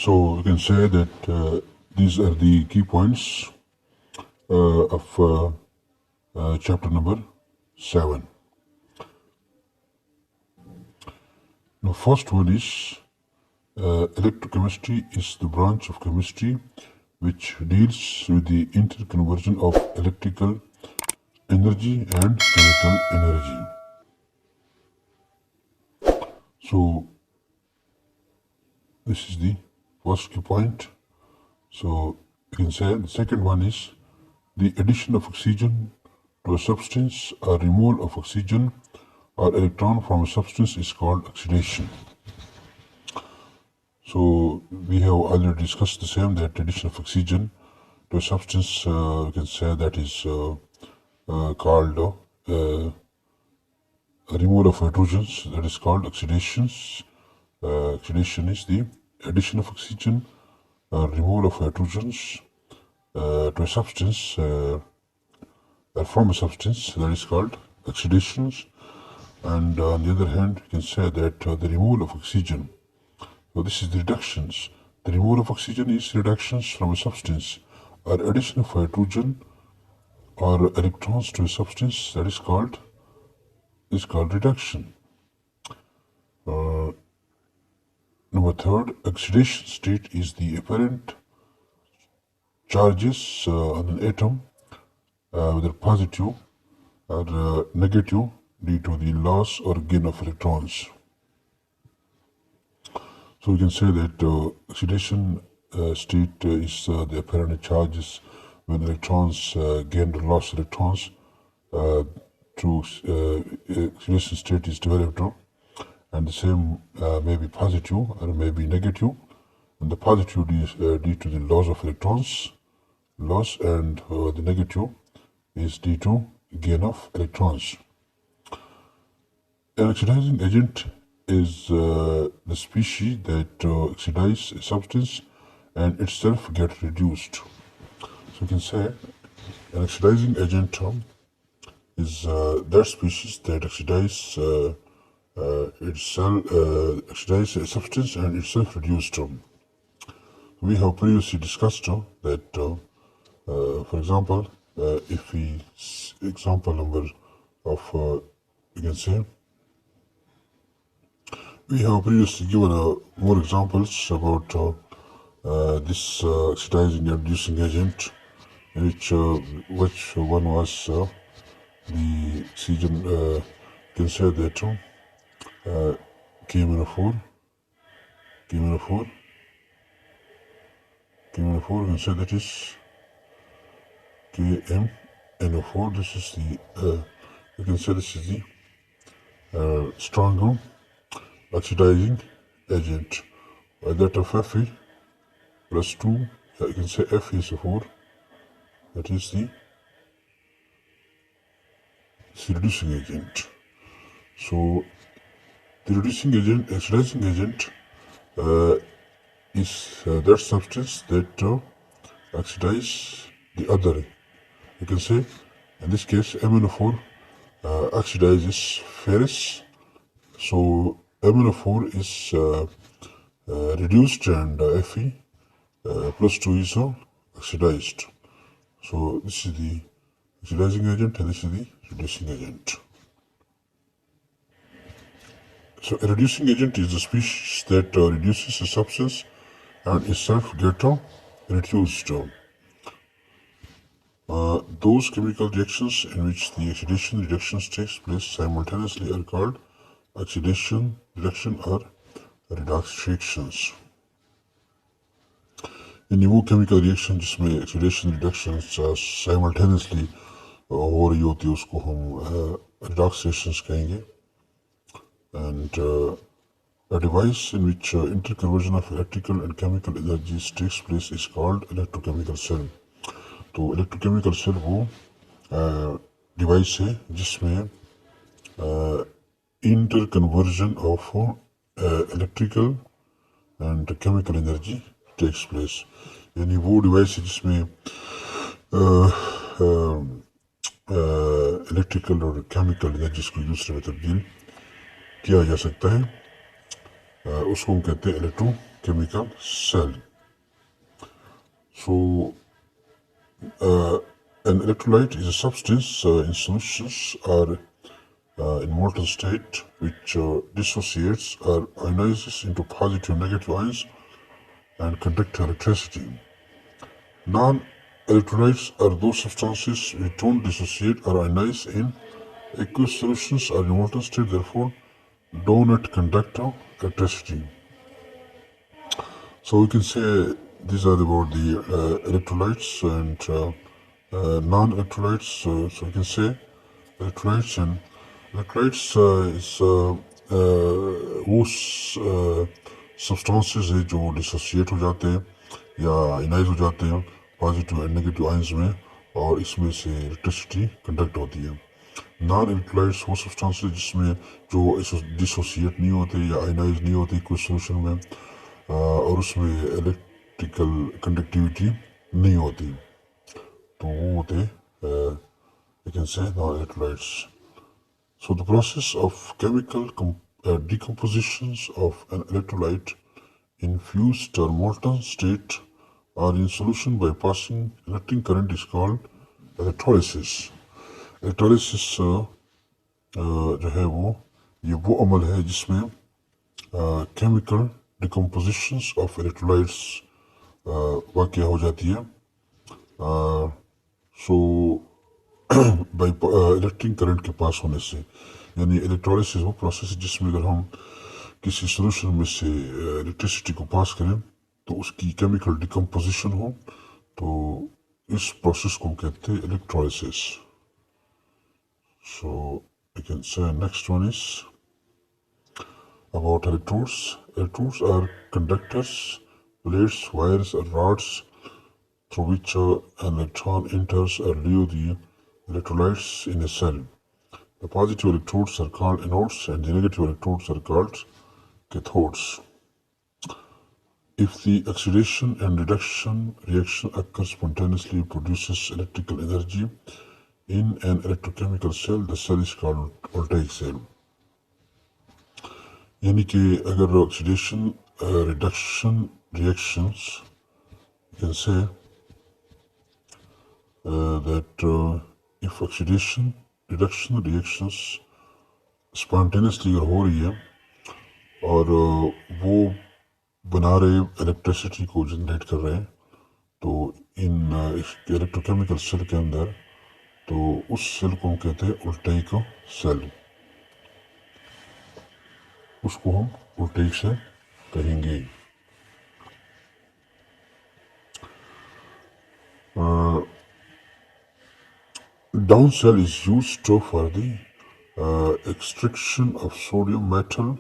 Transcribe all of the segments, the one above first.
So you can say that these are the key points of chapter number 7. Now, first one is electrochemistry is the branch of chemistry which deals with the interconversion of electrical energy and chemical energy. So this is the first key point. So you can say the second one is the addition of oxygen to a substance or removal of oxygen or electron from a substance is called oxidation. So we have already discussed the same, that addition of oxygen to a substance, you can say that is called removal of hydrogens, that is called oxidations. Oxidation is the addition of oxygen or removal of hydrogens to a substance from a substance, that is called oxidations. And on the other hand, you can say that the removal of oxygen, so this is the reductions. The removal of oxygen is reductions from a substance or addition of hydrogen or electrons to a substance, that is called reduction. Number third, oxidation state is the apparent charges on an atom, whether positive or negative, due to the loss or gain of electrons. So we can say that oxidation state is the apparent charges when electrons gain or lost electrons through oxidation state is developed, and the same may be positive or may be negative. And the positive is due to the loss of electrons, and the negative is due to gain of electrons. An oxidizing agent is the species that oxidize a substance and itself get reduced. So you can say an oxidizing agent is that species that oxidize a substance and itself reduced. We have previously discussed that, for example, if we example number of you can say. We have previously given more examples about this oxidizing and reducing agent, which one was the oxygen. You can say that KMNO4. You can say that is KMNO4. This is the you can say this is the stronger oxidizing agent, by that of Fe plus 2, you can say Fe is a 4, that is the reducing agent. So the reducing agent, oxidizing agent is that substance that oxidize the other. You can say in this case MnO4 oxidizes ferrous, so MnO4 is reduced and Fe plus 2 is oxidized. So this is the oxidizing agent and this is the reducing agent. So a reducing agent is the species that reduces a substance and itself get reduced. Those chemical reactions in which the oxidation reductions takes place simultaneously are called oxidation reduction or redox reactions. In वो chemical reaction जिसमें oxidation reductions simultaneously हो रही होती है उसको हम redox reactions कहेंगे. And a device in which interconversion of electrical and chemical energies takes place is called electrochemical cell. तो electrochemical cell वो device है जिसमें interconversion of electrical and chemical energy takes place. यानी वो डिवाइस है जिसमें electrical और केमिकल एनर्जीज को दूसरे में तब्दील किया जा सकता है, उसको हम कहते हैं electrochemical chemical cell. So an electrolyte is a substance in solutions or in molten state which dissociates or ionizes into positive and negative ions and conduct electricity. Non-electrolytes are those substances which don't dissociate or ionize in aqueous solutions or in molten state, therefore do not conduct electricity. So we can say these are about the electrolytes and non-electrolytes. So we can say electrolytes and electrolytes is वो substances है जो dissociate हो जाते हैं या इनाइज हो जाते हैं पॉजिटिव एंड नेगेटिव आयंस में और इसमें से इलेक्ट्रिसिटी कंडक्ट होती है. नॉन इलेक्ट्रोलाइट्स वो सब्सटेंसेस जिसमें जो डिसोसिएट नहीं होते या आयनाइज नहीं होती कोई सोल्यूशन में और उसमें इलेक्ट्रिकल कंडक्टिविटी नहीं होती, तो वो होते you can say non-electrolytes. So the process of chemical decompositions of an electrolyte in fused or molten state or in solution by passing electric current is called electrolysis. Electrolysis जो है ये वो अमल है जिसमें chemical decompositions of electrolytes वाक़या हो जाती है. So बाई इलेक्ट्रिक करंट के पास होने से, यानी इलेक्ट्रोलाइसिस वो प्रोसेस है जिसमें अगर हम किसी सोल्यूशन में से इलेक्ट्रिसिटी को पास करें तो उसकी केमिकल डिकम्पोजिशन हो, तो इस प्रोसेस को हम कहते हैं electrolysis. So I can say next one is about electrodes. Electrodes are conductors, plates, wires और rods through which an electron enters or leaves the electrolytes in a cell. The positive electrodes are called anodes and the negative electrodes are called cathodes. If the oxidation and reduction reaction occurs spontaneously, produces electrical energy in an electrochemical cell, the cell is called voltaic cell. यानी कि अगर oxidation reduction reactions, you can say that if oxidation reduction reactions spontaneously हो रही है और वो बना रहे इलेक्ट्रिसिटी को जनरेट कर रहे हैं, तो इन इलेक्ट्रोकेमिकल सेल के अंदर, तो उस सेल को हम कहते हैं वोल्टेइक सेल. उसको हम वोल्टेइक सेल कहेंगे. Down cell is used for the extraction of sodium metal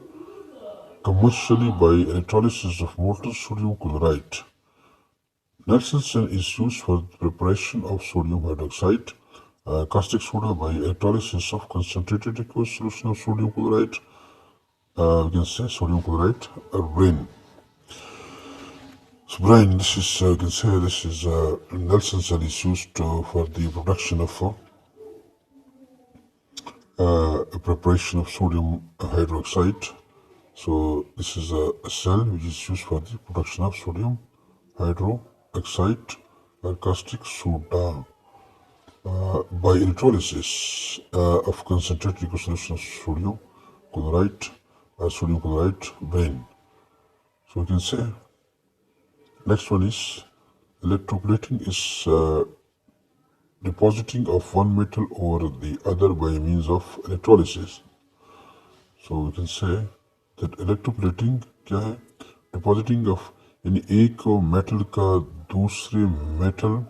commercially by electrolysis of molten sodium chloride. Nelson cell is used for the preparation of sodium hydroxide, caustic soda by electrolysis of concentrated aqueous solution of sodium chloride. We can say sodium chloride brine. So brine, this is you can say this is Nelson cell is used for the production of preparation of sodium hydroxide. So this is a cell which is used for the production of sodium hydroxide or caustic soda by electrolysis of concentrated solution of sodium chloride brine. So we can say next one is electroplating is depositing of one metal over the other by means of electrolysis. So we can say that electroplating क्या है? Depositing of यानी एक metal का दूसरे metal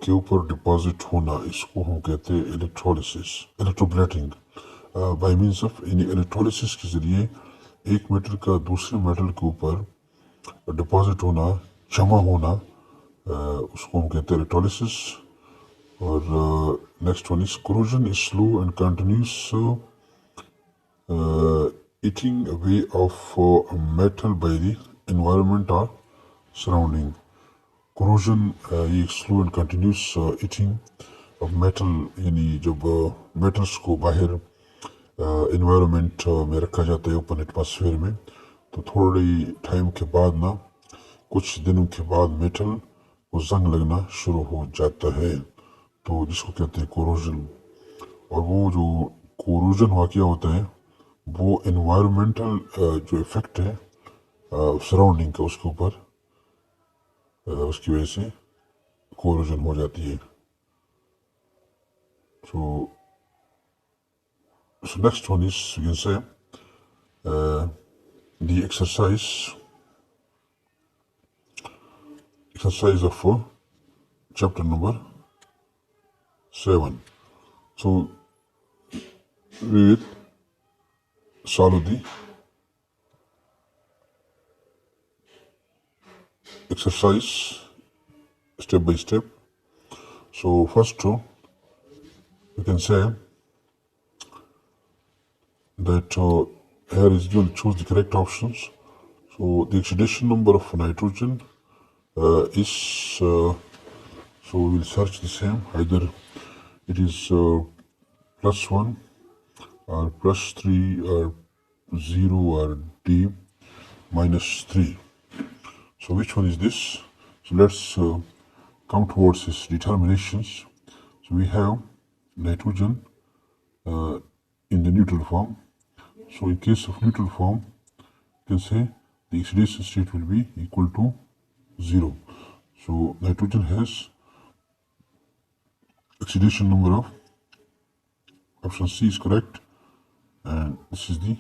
के ऊपर deposit होना, इसको हम कहते हैं electrolysis. Electroplating by means of यानी इलेक्ट्रोलिसिस के जरिए एक मेटल का दूसरे मेटल के ऊपर डिपॉजिट होना, जमा होना, उसको हम कहते हैं इलेक्ट्रोलिसिस. और next one is corrosion is slow and continuous eating away of metal by the environment or surrounding. Corrosion ये slow and continuous eating of metal, यानी जब metals को बाहर environment में रखा जाता है ओपन एटमॉस्फेयर में, तो थोड़ी टाइम के बाद ना, कुछ दिनों के बाद मेटल को जंग लगना शुरू हो जाता है, तो जिसको कहते हैं कोरोजन। और वो जो कोरोजन वाक़या होता है वो इन्वायरमेंटल जो इफेक्ट है सराउंडिंग का, उसके ऊपर उसकी वजह से कोरोजन हो जाती है। So, next one is, you can say, the exercise of chapter number 7. So, we will solve the exercise step by step. So, first, you can say that here is you will choose the correct options. So, the oxidation number of nitrogen is, so we will search the same, either it is +1 or +3 or 0 or D -3. So which one is this? So let's come towards its determinations. So we have nitrogen in the neutral form. So in case of neutral form, you can say the oxidation state will be equal to 0. So nitrogen has oxidation number of, option C is correct, and this is the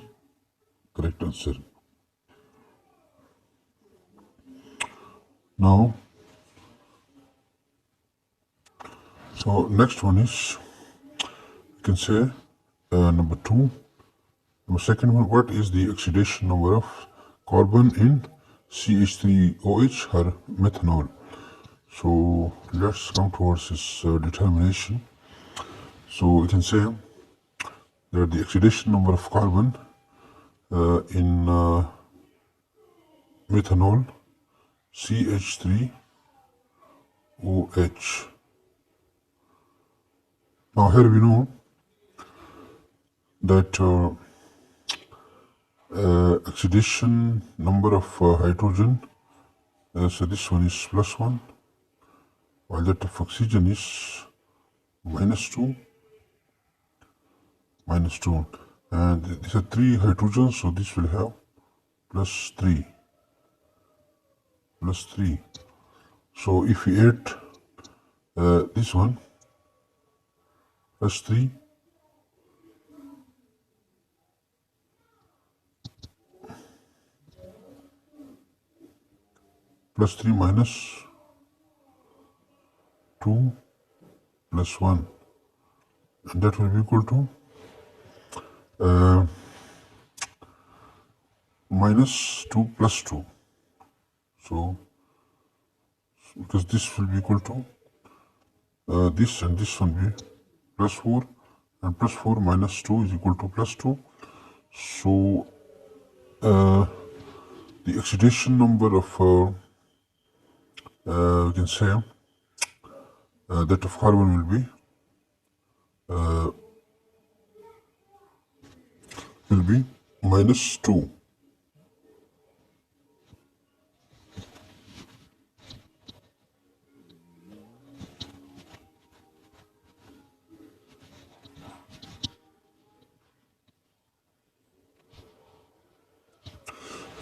correct answer. Now, so next one is, you can say number 2. Number second one, what is the oxidation number of carbon in CH3OH or methanol? So let's come towards this determination. So you can say that the oxidation number of carbon in methanol CH3OH. Now here we know that oxidation number of hydrogen, so this one is +1, while that of oxygen is -2, and these are 3 hydrogens, so this will have +3. So if we add this one, +3, +3 -2 +1, and that will be equal to -2 +2. So because this will be equal to this, and this one will be +4, and +4 -2 is equal to +2. So the oxidation number of you can say that of carbon will be -2.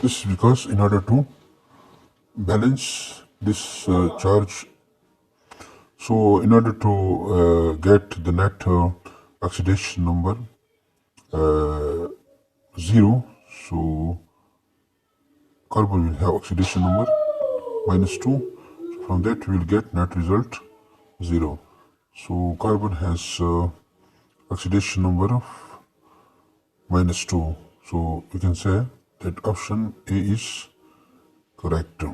This is because in order to balance this charge, so in order to get the net oxidation number 0, so carbon will have oxidation number -2. So from that we will get net result 0. So carbon has oxidation number of -2. So we can say that option A is correct.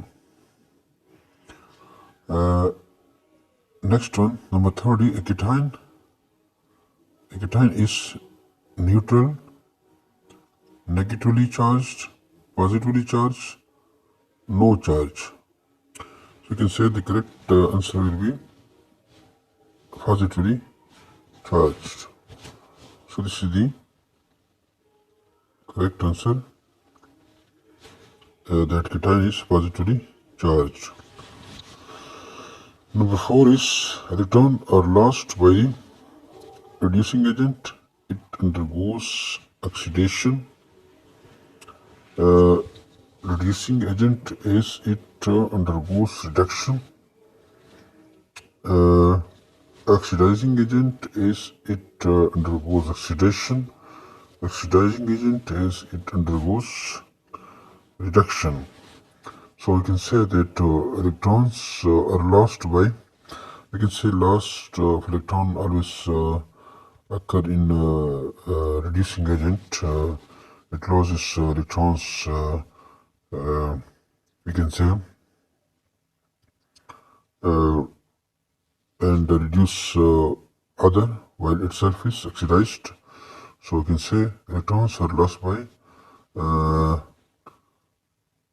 Next one, number 30, ketone. Ketone is neutral, negatively charged, positively charged, no charge. So you can say the correct answer will be positively charged. So this is the correct answer. that cation is positively charged. Number 4 is electrons are lost by the reducing agent. It undergoes oxidation. Reducing agent is it undergoes reduction. Oxidizing agent is it undergoes oxidation. Oxidizing agent is it undergoes reduction. So we can say that electrons are lost by, we can say loss of electron always occur in reducing agent. It loses electrons, we can say, and reduce other while itself is oxidized. So we can say electrons are lost by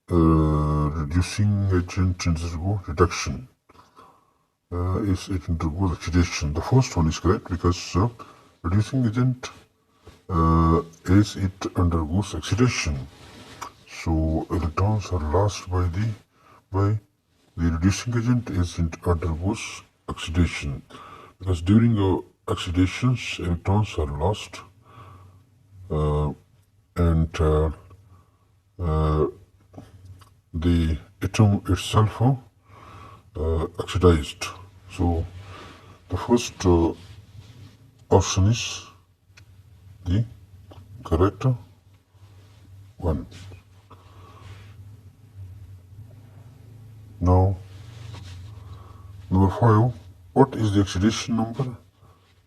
reducing agent undergo reduction. Is it undergoes oxidation? The first one is correct because reducing agent is it undergoes oxidation. So electrons are lost by the reducing agent is it undergoes oxidation, because during oxidations electrons are lost and the atom itself oxidized. So the first option is the correct one. Now, number 5. What is the oxidation number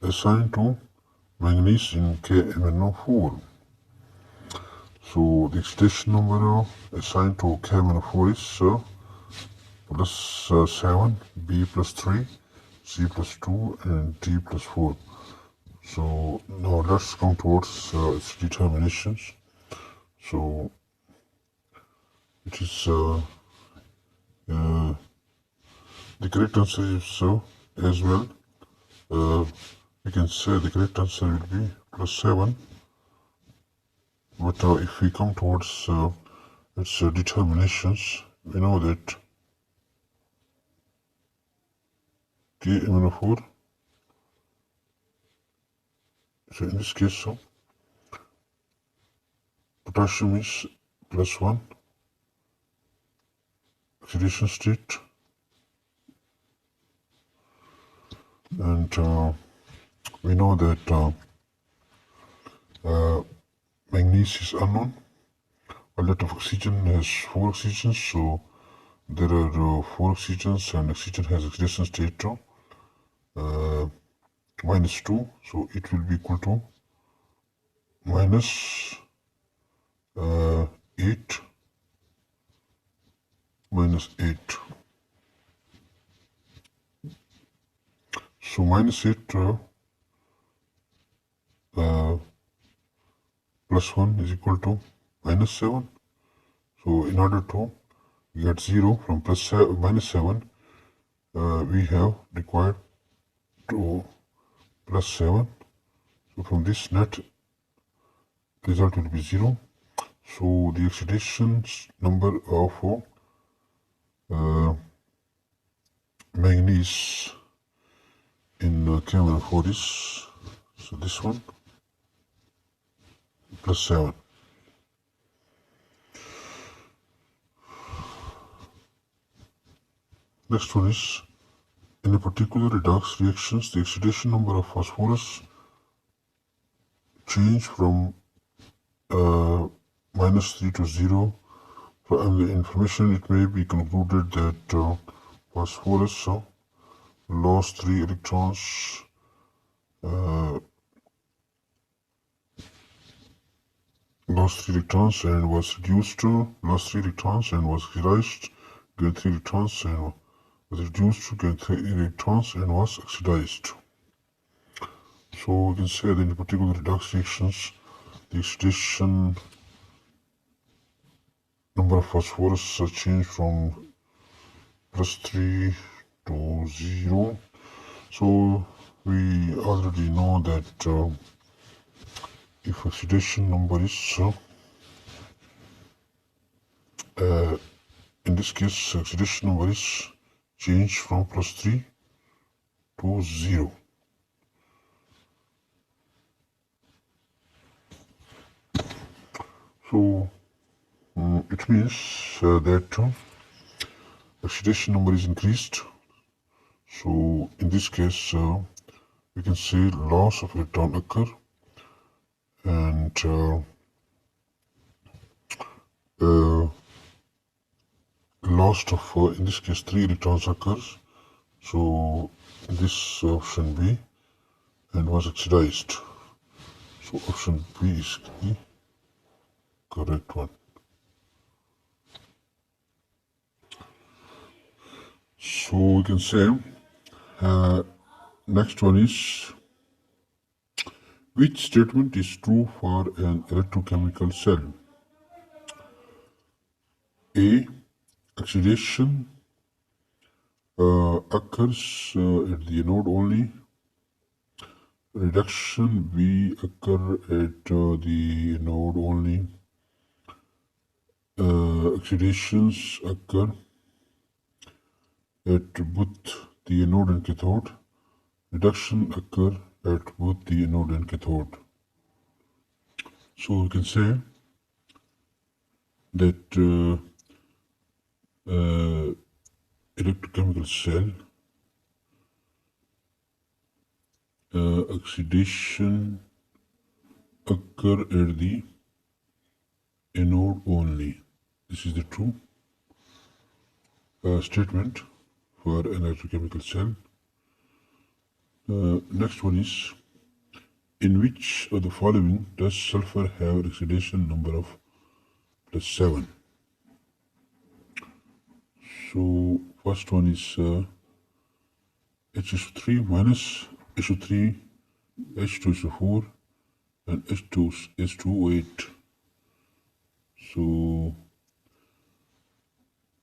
assigned to manganese in KMnO4? So the oxidation number assigned to KMnO4 is plus 7, B plus 3, C plus 2, and D plus 4. So now let's come towards its determinations. So it is the correct answer is as well. We can say the correct answer will be plus 7. But if we come towards its determinations, we know that KMnO4, so in this case, potassium is plus 1, oxidation state, and we know that manganese is unknown. A lot of oxygen has 4 oxygens, so there are 4 oxygens, and oxygen has oxidation state minus 2, so it will be equal to minus 8 minus 8. So minus 8 plus 1 is equal to minus 7. So in order to get 0 from minus 7, we have required to plus 7. So from this net result will be 0. So the oxidation number of manganese in KMnO4 is, so this one, plus 7. Next one is, in a particular redox reactions, the oxidation number of phosphorus change from minus 3 to 0. From the information, it may be concluded that phosphorus lost 3 electrons and was reduced to lost 3 electrons and was oxidized, gained 3 electrons and was reduced to gain 3 electrons and was oxidized. So we can say that in particular redox reactions, the oxidation number of phosphorus changed from plus 3 to 0. So we already know that if oxidation number is in this case, oxidation number is changed from +3 to 0. So it means that oxidation number is increased. So in this case, we can say loss of electron occur, and loss of in this case 3 electrons occurs. So this option B and was oxidized. So option B is the correct one. So we can say next one is, which statement is true for an electrochemical cell? A. Oxidation occurs at the anode only. Reduction B occur at the anode only. Oxidations occur at both the anode and cathode. Reduction occur at both the anode and cathode. So we can say that electrochemical cell oxidation occur at the anode only. This is the true statement for an electrochemical cell. Next one is, in which of the following does sulfur have an oxidation number of +7? So first one is H3 minus H3, H2SO4, and H2SO8. So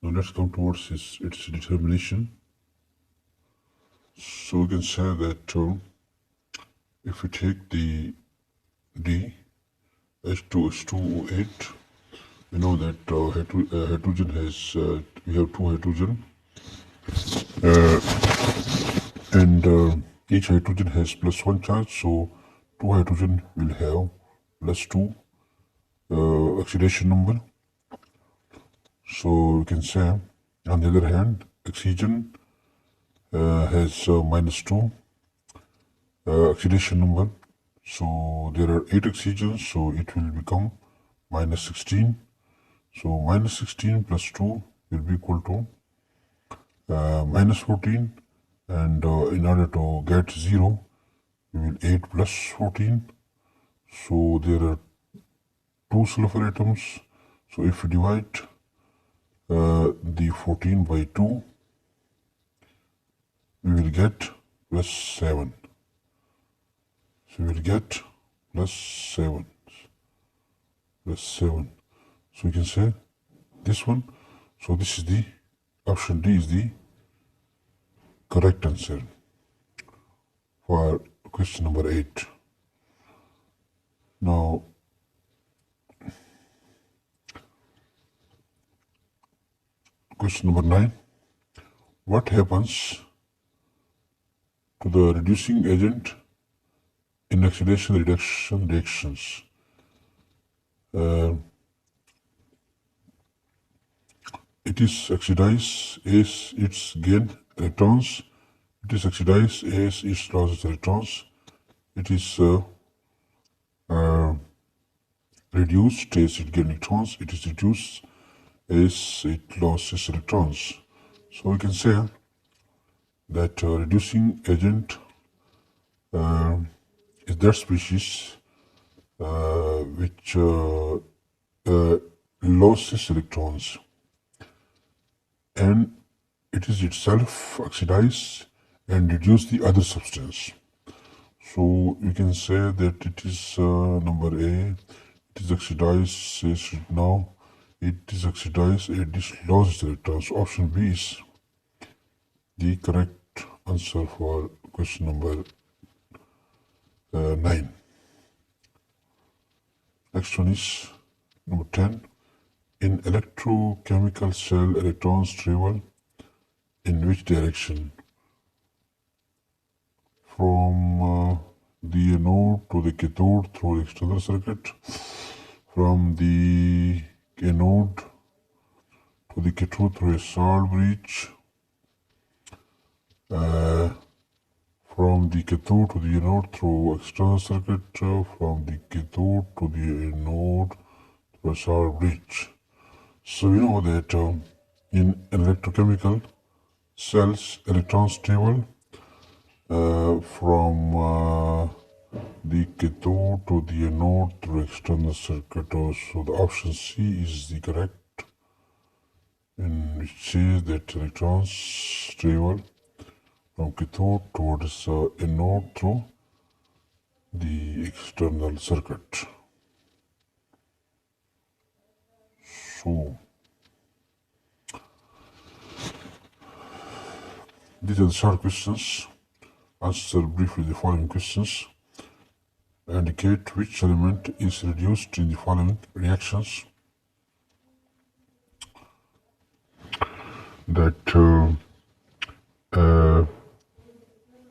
now let's come towards its determination. So we can say that if we take the D, H2SO8, we know that hydrogen has, we have 2 hydrogen, and each hydrogen has +1 charge, so 2 hydrogen will have +2 oxidation number. So we can say, on the other hand, oxygen has -2 oxidation number. So there are 8 oxygens, so it will become -16. So -16 plus 2 will be equal to -14, and in order to get 0, we will 8 plus 14. So there are 2 sulfur atoms. So if we divide the 14 by 2, we will get +7. So we will get +7. So we can say this one. So this is the option D is the correct answer for question number 8. Now question number 9. What happens to the reducing agent in oxidation reduction reactions? It is oxidized as its gain electrons. It is oxidized as it loses electrons. It is reduced as it gains electrons. It is reduced as it loses electrons. So we can say that reducing agent is that species which loses electrons, and it is itself oxidized and reduce the other substance. So we can say that it is number A. It is oxidized as now. It is oxidized and it loses electrons. So option B is the correct answer for question number 9. Next one is number 10. In electrochemical cell, electrons travel in which direction? From the anode to the cathode through the external circuit, from the anode to the cathode through a salt breach, from the cathode to the anode through external circuit, from the cathode to the anode through a salt breach. So we know that in electrochemical cells, electrons travel from the cathode to the anode through external circuit. So the option C is the correct, in which says that electrons travel from cathode towards anode through the external circuit. So these are the short questions. Answer briefly the following questions. Indicate which element is reduced in the following reactions. That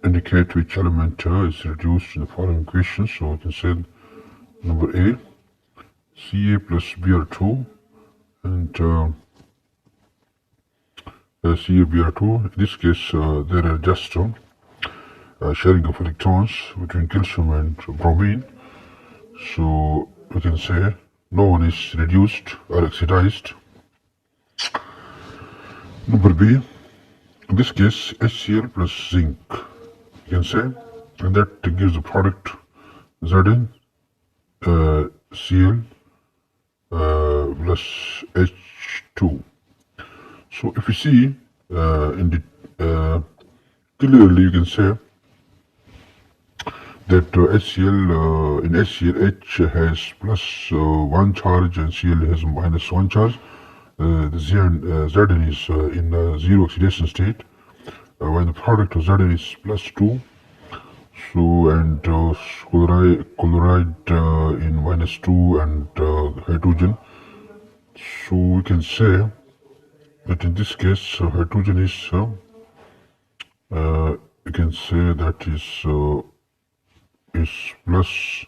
indicate which element is reduced in the following equations. So we can say number A, Ca plus Br2, and CaBr2. In this case, there are just sharing of electrons between calcium and bromine. So we can say no one is reduced or oxidized. Number B, in this case, HCl plus zinc, you can say, and that gives the product Zn Cl plus H2. So if you see in the clearly you can say that HCl in HCl H has plus 1 charge and Cl has minus 1 charge. The Zn is in zero oxidation state, when the product of Zn is plus 2. So and chloride in minus 2 and hydrogen. So we can say that in this case hydrogen is we can say that is plus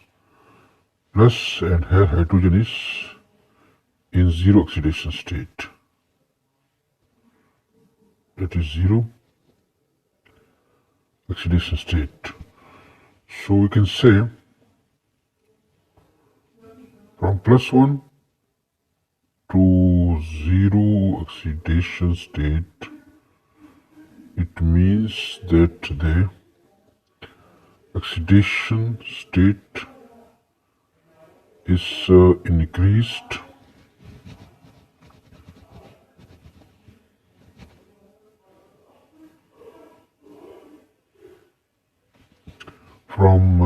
and here hydrogen is in zero oxidation state. That is zero oxidation state. So we can say from plus 1 to zero oxidation state, it means that the oxidation state is increased from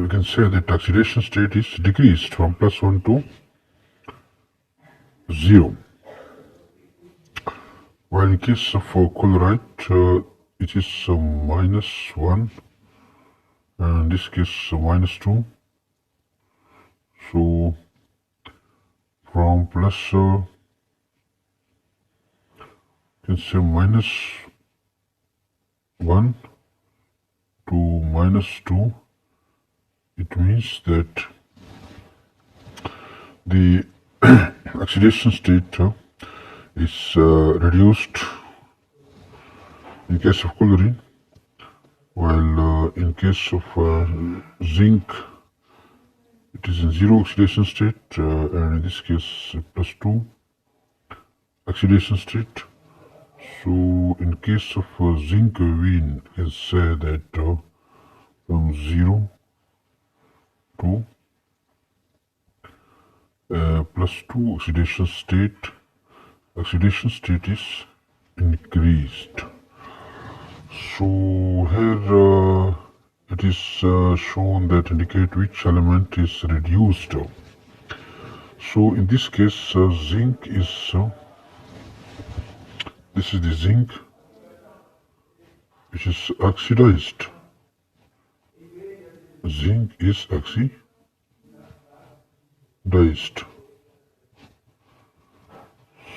we can say that oxidation state is decreased from plus 1 to 0. While in case of chloride, it is minus 1, and in this case minus 2. So from plus you can say minus 1 to minus 2, it means that the oxidation state is reduced in case of chlorine, while in case of zinc it is in zero oxidation state, and in this case plus 2 oxidation state. So in case of zinc, we can say that from 0 to plus 2 oxidation state is increased. So here it is shown that indicate which element is reduced. So in this case zinc is this is the zinc which is oxidized. Zinc is oxidized.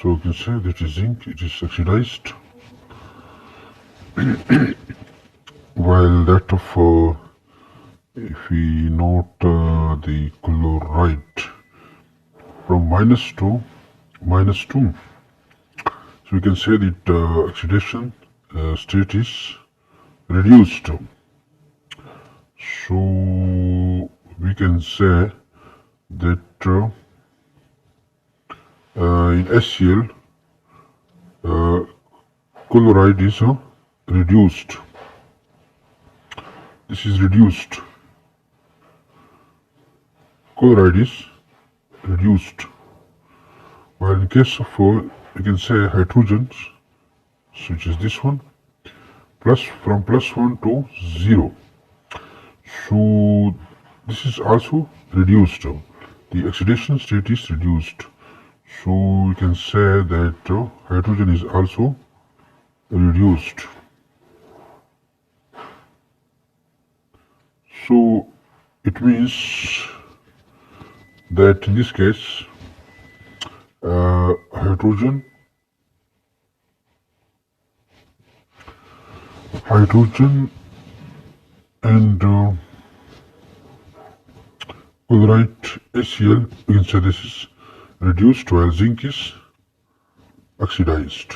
So you can say that is zinc, it is oxidized, while that of if we note the chloride from -2, -2, so we can say that oxidation state is reduced. So we can say that in HCl chloride is reduced. This is reduced. Chloride is reduced. While in case of you can say hydrogens, which is this one, from +1 to 0. So this is also reduced. The oxidation state is reduced. So we can say that hydrogen is also reduced. So it means that in this case hydrogen and chloride HCl, we can say this is reduced while zinc is oxidized.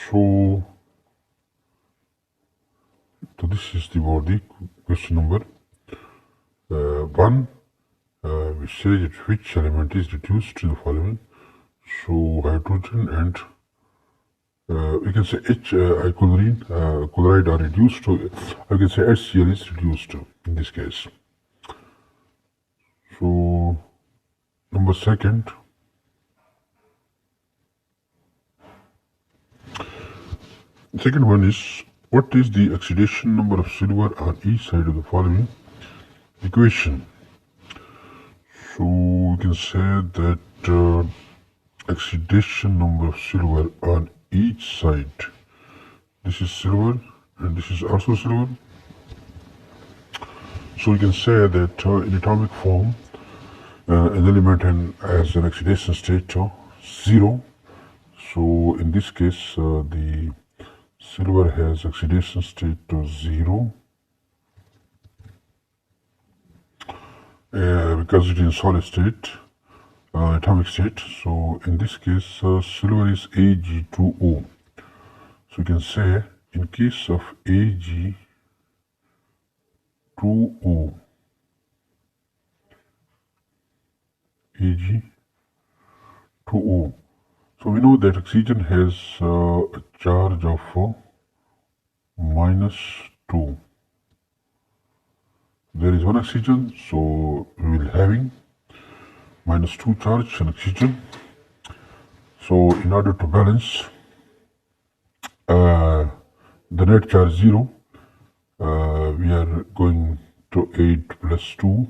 So this is the body question number 1. We say that which element is reduced in the following. So hydrogen and we can say chloride are reduced. So I can say HCl is reduced in this case. So number 2. The second one is, what is the oxidation number of silver on each side of the following equation? So we can say that oxidation number of silver on each side, this is silver and this is also silver. So we can say that in atomic form an element has an oxidation state 0. So in this case the silver has oxidation state 0 because it is in solid state, atomic state. So in this case silver is Ag2O. So you can say in case of Ag2O, so we know that oxygen has a charge of -2. There is one oxygen, so we will having -2 charge on oxygen. So in order to balance the net charge 0, we are going to 8 plus 2.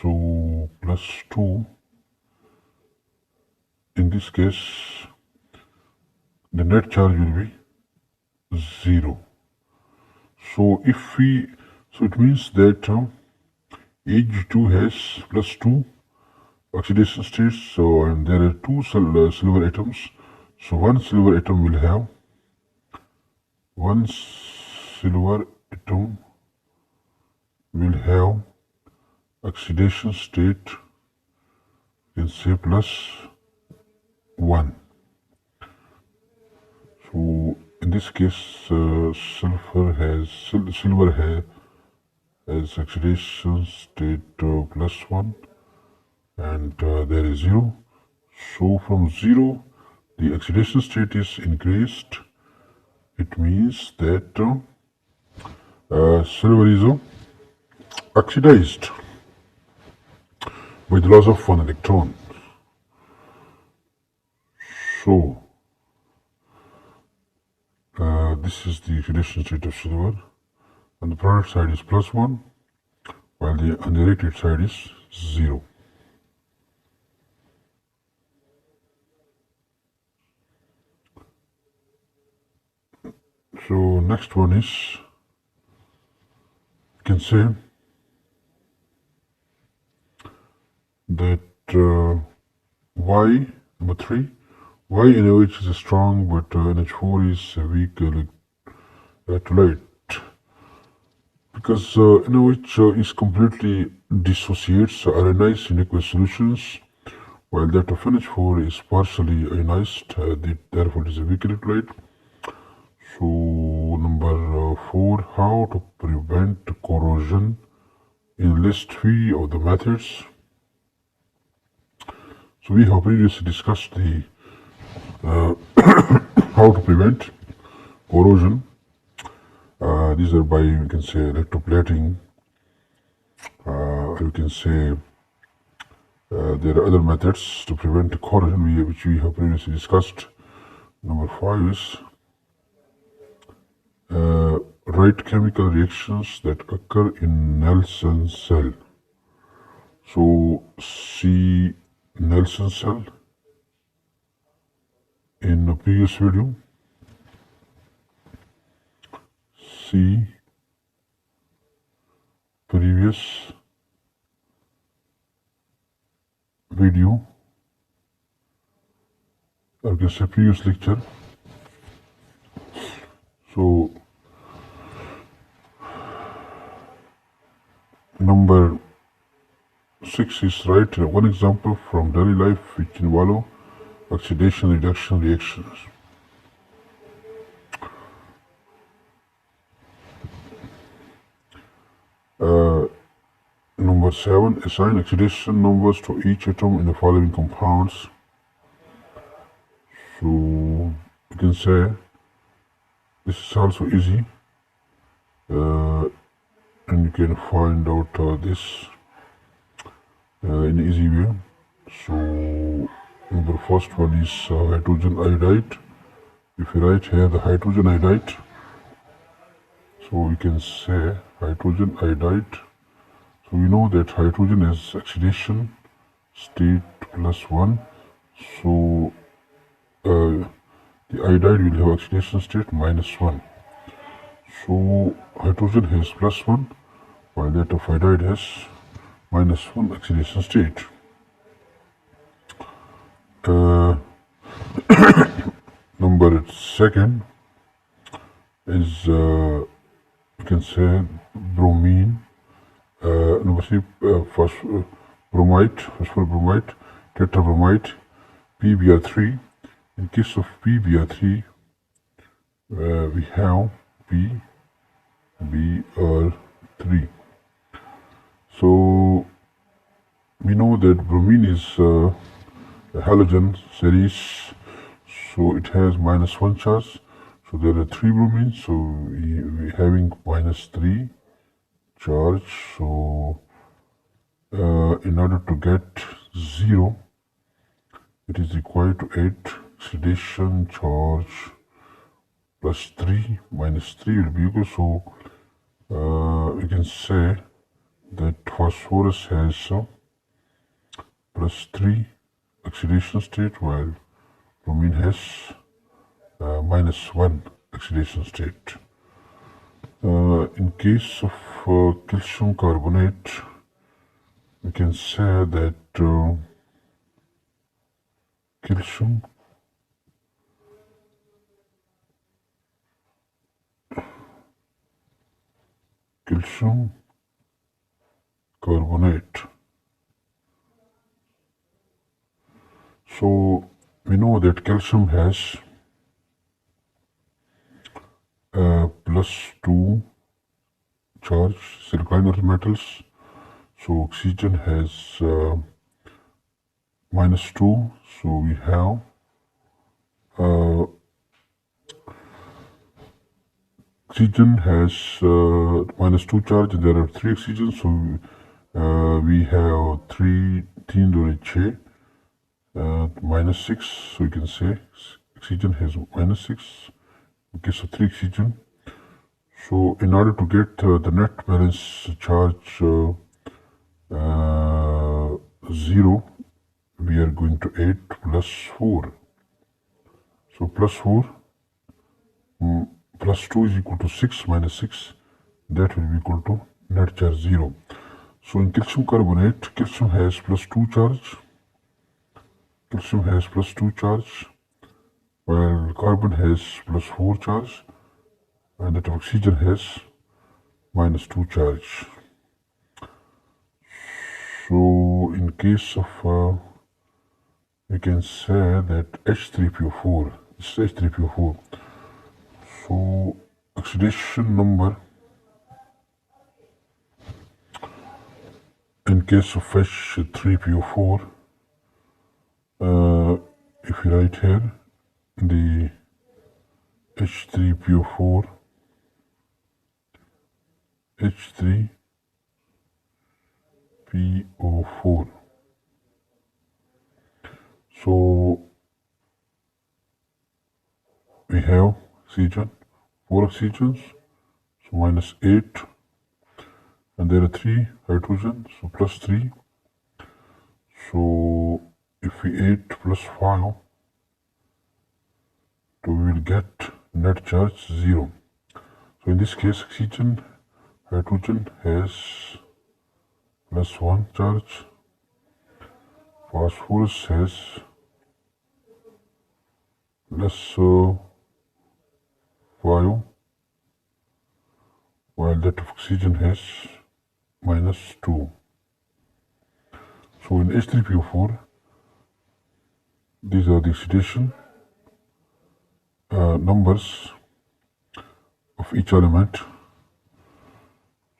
So plus 2. In this case, the net charge will be 0. So it means that Ag2 has plus 2 oxidation states. So and there are 2 silver atoms. So one silver atom will have oxidation state, you can say plus 1. So in this case silver has oxidation state plus 1 and there is 0. So from 0 the oxidation state is increased. It means that silver is oxidized by the loss of 1 electron. So this is the oxidation state of silver, and the product side is plus 1, while the unreacted side is 0. So next one is, you can say that Y, number 3, Y NaOH is strong, but NH4 is weak electrolyte. Because NaOH is completely dissociates ionized in aqueous solutions, while that of NH4 is partially ionized, therefore it is a weak electrolyte. So number 4, how to prevent corrosion in list 3 of the methods. So we have previously discussed the how to prevent corrosion. These are by, we can say, electroplating. You can say there are other methods to prevent corrosion which we have previously discussed. Number 5 is write chemical reactions that occur in Nelson cell. So see Nelson cell in the previous video. See previous video, or you can say previous lecture. So number 6 is write one example from daily life which involve oxidation reduction reactions. Number 7, assign oxidation numbers to each atom in the following compounds. So you can say this is also easy, and you can find out this in an easy way. So number first one is hydrogen iodide. If you write here the hydrogen iodide, so we can say hydrogen iodide. So we know that hydrogen is oxidation state +1. So the iodide will have oxidation state -1. So hydrogen has +1, while that of iodide has -1 oxidation state. Number 2 is you can say bromine. Number 3, bromide, phosphor bromide, tetrabromide, PBr3. In case of PBr3, we have PBr3. So we know that bromine is a halogen series, so it has -1 charge. So there are 3 bromines, so we having -3 charge. So in order to get 0, it is required to add oxidation charge +3 -3 will be equal. So we can say that phosphorus has +3 oxidation state, while bromine has -1 oxidation state. In case of calcium carbonate, we can say that calcium carbonate. So we know that calcium has +2 charge, alkyl metals. So oxygen has -2. So we have oxygen has -2 charge, and there are 3 oxygens. So we have 3 3 -6. So you can say oxygen has -6 in case of 3 oxygen. So in order to get the net balance charge 0, we are going to add +4. So +4 +2 is equal to 6 -6. That will be equal to net charge 0. So in calcium carbonate, calcium has +2 charge. calcium has +2 charge, while carbon has +4 charge, and that oxygen has -2 charge. So in case of we can say that H3PO4, this is H3PO4. So oxidation number in case of H3PO4, if you write here the H3PO4, H3PO4. So we have oxygen, 4 oxygens, so -8, and there are 3 hydrogens, so +3. So if we 8 plus 5, so we will get net charge 0. So in this case, hydrogen has +1 charge, phosphorus has +5, while that of oxygen has -2. So in H3PO4, these are the oxidation numbers of each element.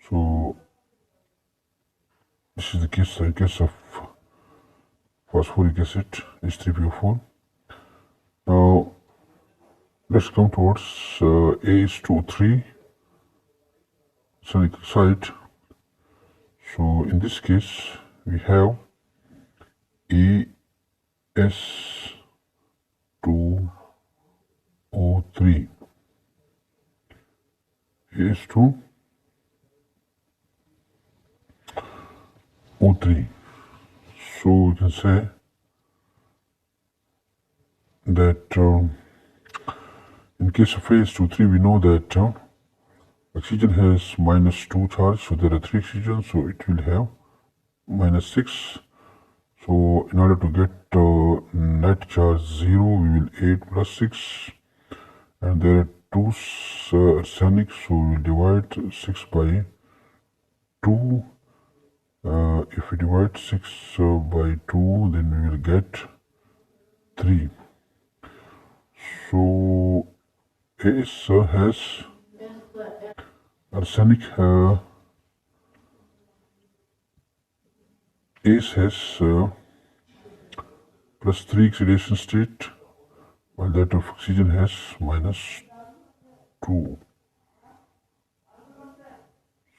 So this is the case in case of phosphoric acid, H3PO4. Now let's come towards AS2O3 side. So in this case we have AS2O3. AS2O3. So we can say that in case of AS2O3, we know that oxygen has -2 charge, so there are 3 oxygens, so it will have -6. So in order to get net charge 0, we will 8 plus 6, and there are 2 arsenic, so we will divide 6 by 2. If we divide 6 by 2, then we will get 3. So AS has arsenic, AS has +3 oxidation state, while that of oxygen has -2.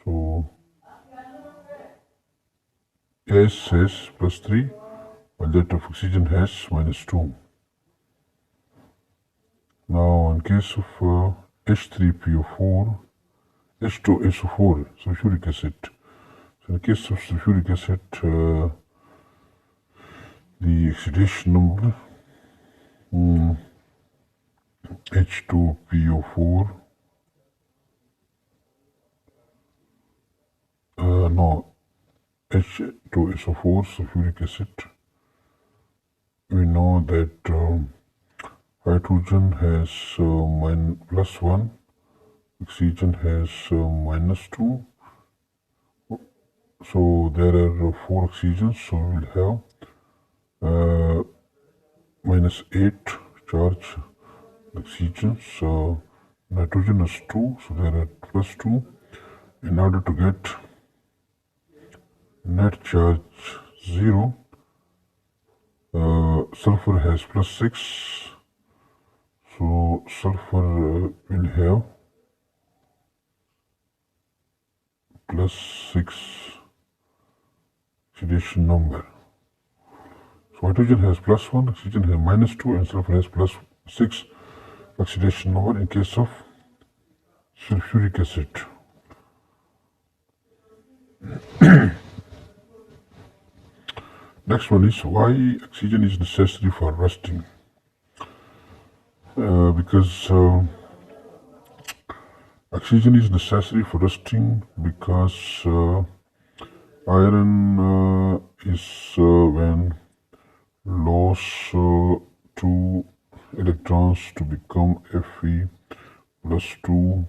So AS has +3, while that of oxygen has -2. Now in case of H3PO4, H2SO4, sulfuric acid. So in case of sulfuric acid, the oxidation number H2PO4, no, H2SO4, sulfuric acid. We know that hydrogen has +1, oxygen has -2. So there are 4 oxygens, so we will have -8 charge oxygens. So nitrogen is 2, so there are +2. In order to get net charge 0, sulfur has +6. So sulfur will have +6 oxidation number. So hydrogen has +1, oxygen has -2, and sulfur has +6 oxidation number in case of sulfuric acid. Next one is why oxygen is necessary for rusting. Because oxygen is necessary for rusting because iron is when loss 2 electrons to become Fe plus 2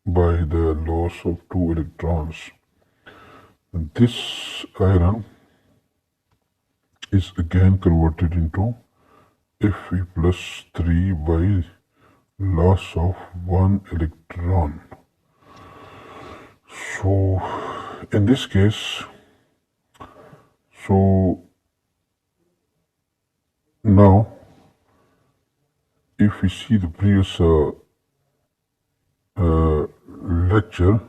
by the loss of 2 electrons. And this iron is again converted into Fe plus 3 by loss of 1 electron. So in this case, so now if we see the previous lecture,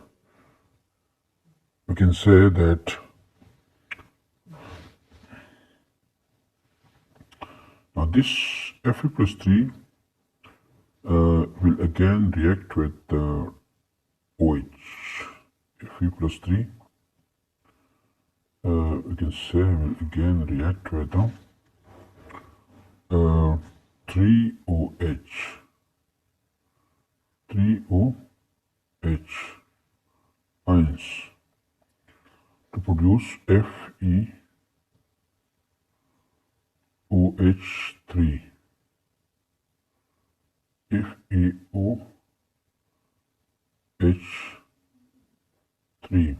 we can say that now this Fe plus 3 will again react with OH. Fe plus 3 we can say will again react with 3OH. 3OH ions to produce FeOH3. FeOH3.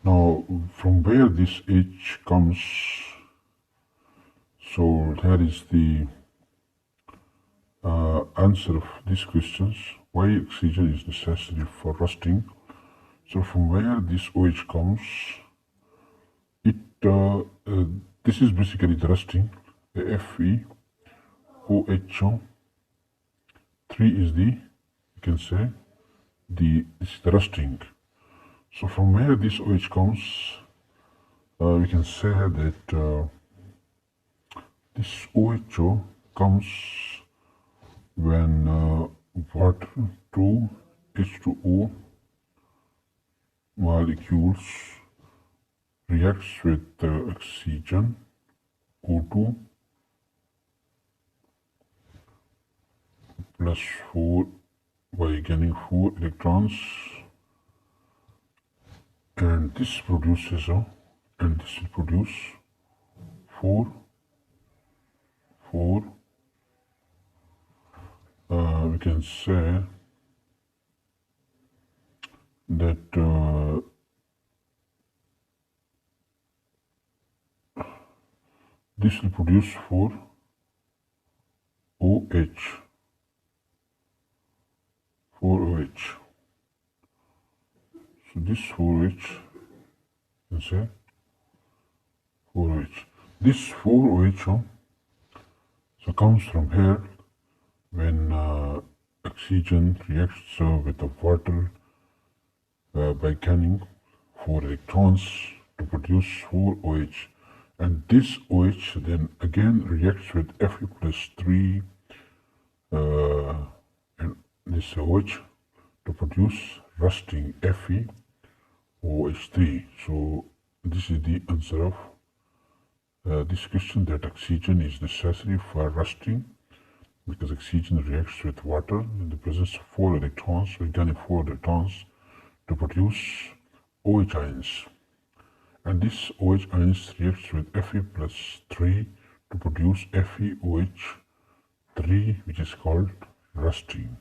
Now, from where this H comes, so here is the answer of these questions. Why oxygen is necessary for rusting? So from where this OH comes, it this is basically the rusting. The FeOH3 is the, you can say, this is the rusting. So from where this OH comes, we can say that this OHO comes when water 2 H2O molecules reacts with oxygen O2 plus 4 by gaining 4 electrons, and this produces and this will produce 4 we can say that this will produce 4 OH. So this 4OH, you can say 4OH. This 4OH so comes from here when oxygen reacts with the water by gaining 4 electrons to produce 4OH, and this OH then again reacts with Fe plus 3 and this OH to produce rusting FeOH3. So this is the answer of this question, that oxygen is necessary for rusting because oxygen reacts with water in the presence of 4 electrons, so gaining 4 electrons to produce OH ions. And this OH ions reacts with Fe plus 3 to produce FeOH3, which is called rusting.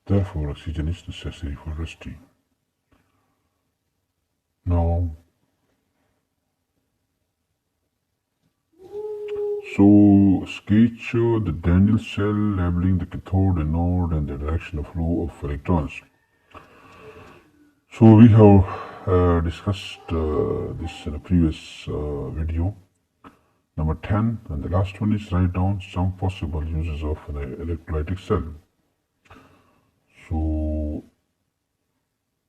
Therefore, oxygen is necessary for rusting. Now, so sketch the Daniell cell labeling the cathode, anode, and the direction of flow of electrons. So we have discussed this in a previous video. Number 10, and the last one is write down some possible uses of an electrolytic cell. So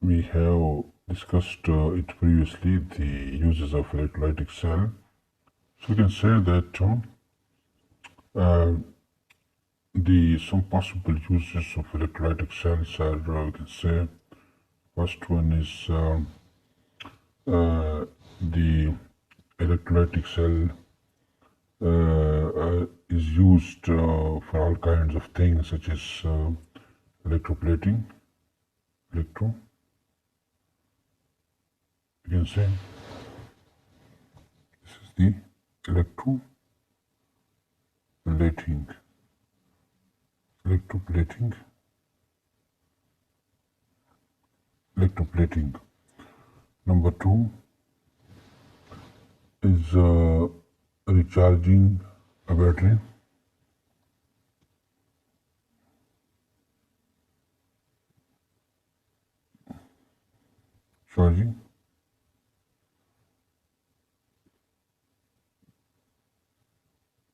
we have discussed it previously, the uses of electrolytic cell. So we can say that some possible uses of electrolytic cells are, we can say, first one is the electrolytic cell is used for all kinds of things such as electroplating, you can say, the electroplating. Number 2 is recharging a battery. Charging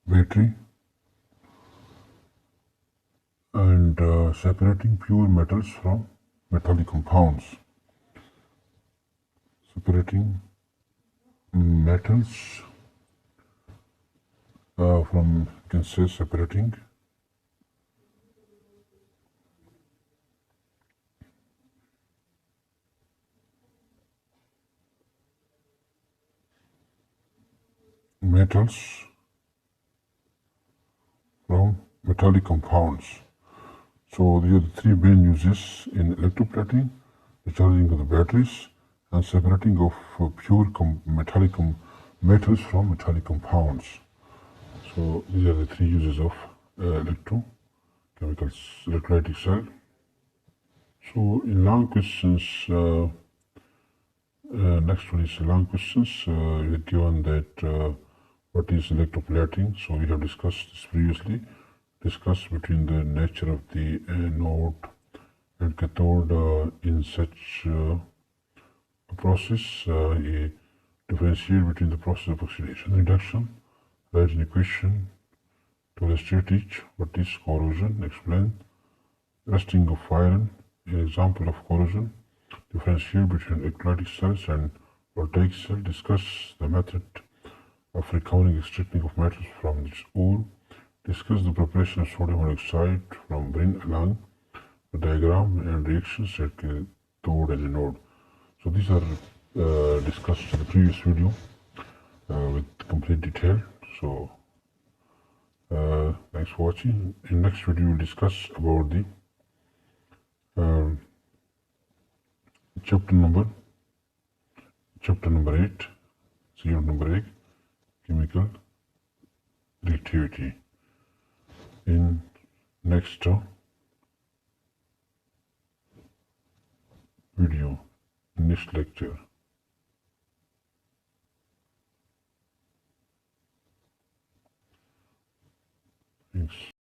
battery and separating pure metals from metallic compounds. Separating metals from, you can say, separating metals from metallic compounds. So these are the three main uses in electroplating: recharging of the batteries and separating of pure metals from metallic compounds. So these are the three uses of electrolytic cell. So in long questions, next one is long questions. We are given that what is electroplating. So we have discussed this previously. Discussed between the nature of the anode and cathode in such a process. Differentiate between the process of oxidation and reduction. Write an equation to illustrate each. What is corrosion? Explain. Rusting of iron. An example of corrosion. Differentiate between electrolytic cells and voltaic cell. Discuss the method of recovering extracting of metals from this ore. Discuss the preparation of sodium hydroxide from brine along the diagram and reactions at cathode and anode. So these are discussed in the previous video with complete detail. So thanks for watching. In next video we'll discuss about the chapter number 8, unit number 8, chemical reactivity. In next video, next lecture. Thanks.